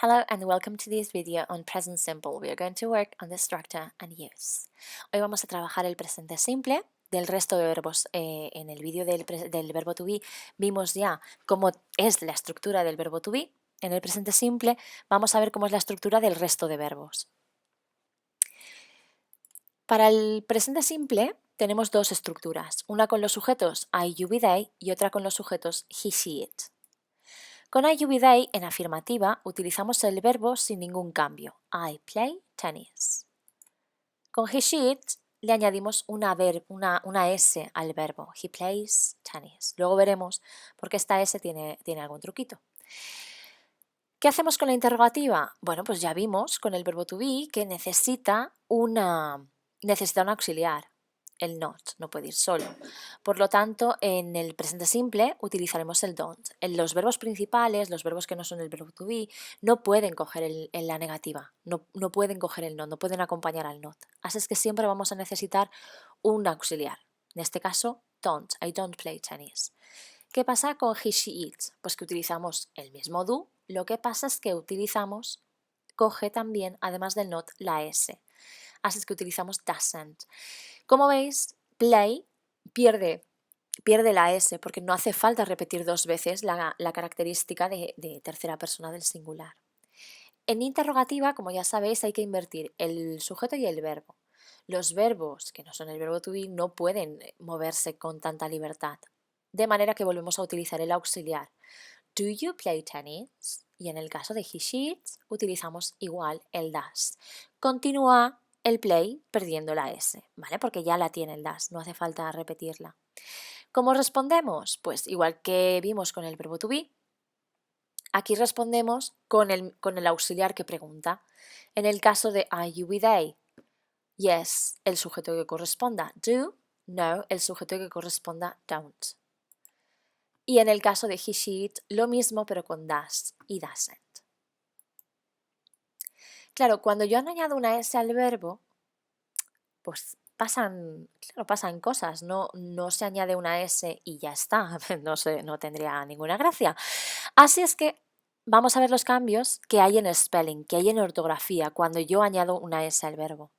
Hello and welcome to this video on present simple. We are going to work on the structure and use. Hoy vamos a trabajar el presente simple del resto de verbos. En el vídeo del verbo to be vimos ya cómo es la estructura del verbo to be. En el presente simple vamos a ver cómo es la estructura del resto de verbos. Para el presente simple tenemos dos estructuras, una con los sujetos I, you, be, they y otra con los sujetos he, she, it. Con I, you, be, they en afirmativa utilizamos el verbo sin ningún cambio. I play tennis. Con he, she, it le añadimos una S al verbo. He plays tennis. Luego veremos por qué esta S tiene algún truquito. ¿Qué hacemos con la interrogativa? Bueno, pues ya vimos con el verbo to be que necesita un auxiliar. El not, no puede ir solo. Por lo tanto, en el presente simple utilizaremos el don't. En los verbos principales, los verbos que no son el verbo to be, no pueden coger la negativa, no pueden coger el not, no pueden acompañar al not. Así es que siempre vamos a necesitar un auxiliar. En este caso, don't. I don't play tennis. ¿Qué pasa con he, she, it? Pues que utilizamos el mismo do, lo que pasa es que coge también, además del not, la S. Así es que utilizamos doesn't. Como veis, play pierde la S porque no hace falta repetir dos veces la característica de tercera persona del singular. En interrogativa, como ya sabéis, hay que invertir el sujeto y el verbo. Los verbos que no son el verbo to be no pueden moverse con tanta libertad. De manera que volvemos a utilizar el auxiliar. Do you play tennis? Y en el caso de he, she, it, utilizamos igual el does. Continúa el play perdiendo la S, ¿vale? Porque ya la tiene el does, no hace falta repetirla. ¿Cómo respondemos? Pues igual que vimos con el verbo to be, aquí respondemos con el auxiliar que pregunta. En el caso de I, you, be, they, yes, el sujeto que corresponda do, no, el sujeto que corresponda don't. Y en el caso de he, she, it, lo mismo pero con does y doesn't. Claro, cuando yo añado una S al verbo, pues pasan cosas, no se añade una S y ya está, no tendría ninguna gracia. Así es que vamos a ver los cambios que hay en spelling, que hay en ortografía cuando yo añado una S al verbo.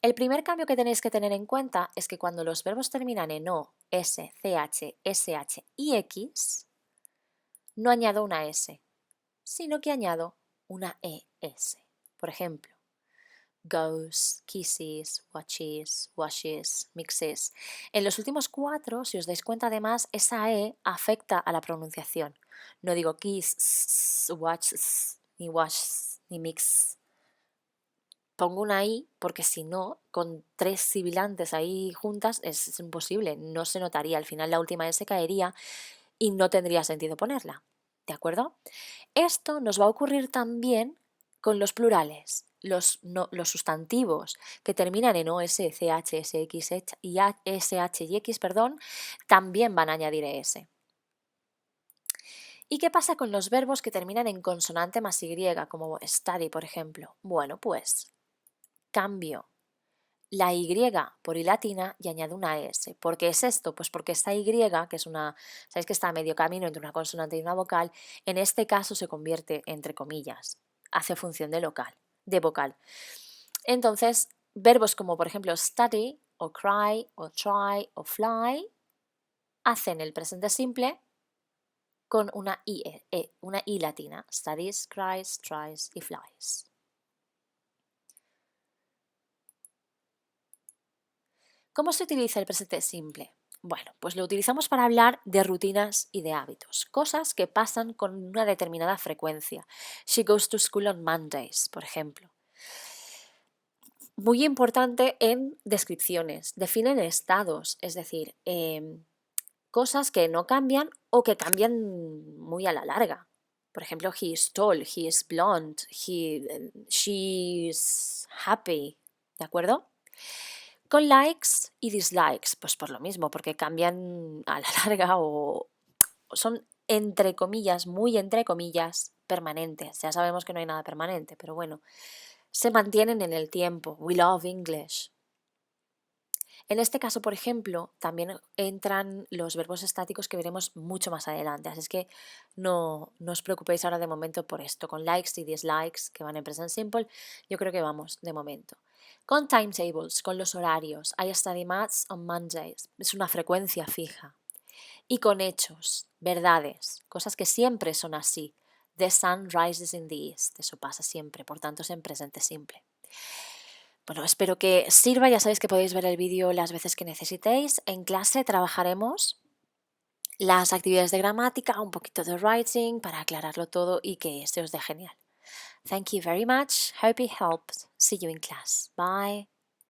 El primer cambio que tenéis que tener en cuenta es que cuando los verbos terminan en O, S, CH, SH y X, no añado una S, sino que añado una ES. Por ejemplo, goes, kisses, watches, washes, mixes. En los últimos 4, si os dais cuenta además, esa E afecta a la pronunciación. No digo kiss, watches, ni wash, ni mix. Pongo una I porque si no, con 3 sibilantes ahí juntas es imposible, no se notaría. Al final la última S caería y no tendría sentido ponerla. ¿De acuerdo? Esto nos va a ocurrir también con los plurales. Los sustantivos que terminan en OS, CH, SX y SH y X, también van a añadir ES. ¿Y qué pasa con los verbos que terminan en consonante más Y, como study, por ejemplo? Bueno, pues cambio la Y por I latina y añado una S. ¿Por qué es esto? Pues porque esta Y, que es sabéis que está a medio camino entre una consonante y una vocal, en este caso se convierte, entre comillas, hace función de vocal. Entonces, verbos como por ejemplo study, o cry, o try, o fly, hacen el presente simple con una I latina. Studies, cries, tries y flies. ¿Cómo se utiliza el presente simple? Bueno, pues lo utilizamos para hablar de rutinas y de hábitos, cosas que pasan con una determinada frecuencia. She goes to school on Mondays, por ejemplo. Muy importante en descripciones, definen estados, es decir, cosas que no cambian o que cambian muy a la larga. Por ejemplo, he is tall, he is blonde, she is happy, ¿de acuerdo? Con likes y dislikes, pues por lo mismo, porque cambian a la larga o son entre comillas, muy entre comillas, permanentes. Ya sabemos que no hay nada permanente, pero bueno, se mantienen en el tiempo. We love English. En este caso, por ejemplo, también entran los verbos estáticos que veremos mucho más adelante, así es que no os preocupéis ahora de momento por esto. Con likes y dislikes que van en present simple, yo creo que vamos de momento. Con timetables, con los horarios, I study maths on Mondays, es una frecuencia fija. Y con hechos, verdades, cosas que siempre son así. The sun rises in the east, eso pasa siempre, por tanto es en presente simple. Bueno, espero que sirva, ya sabéis que podéis ver el vídeo las veces que necesitéis. En clase trabajaremos las actividades de gramática, un poquito de writing para aclararlo todo y que se os dé genial. Thank you very much. Hope it helped. See you in class. Bye.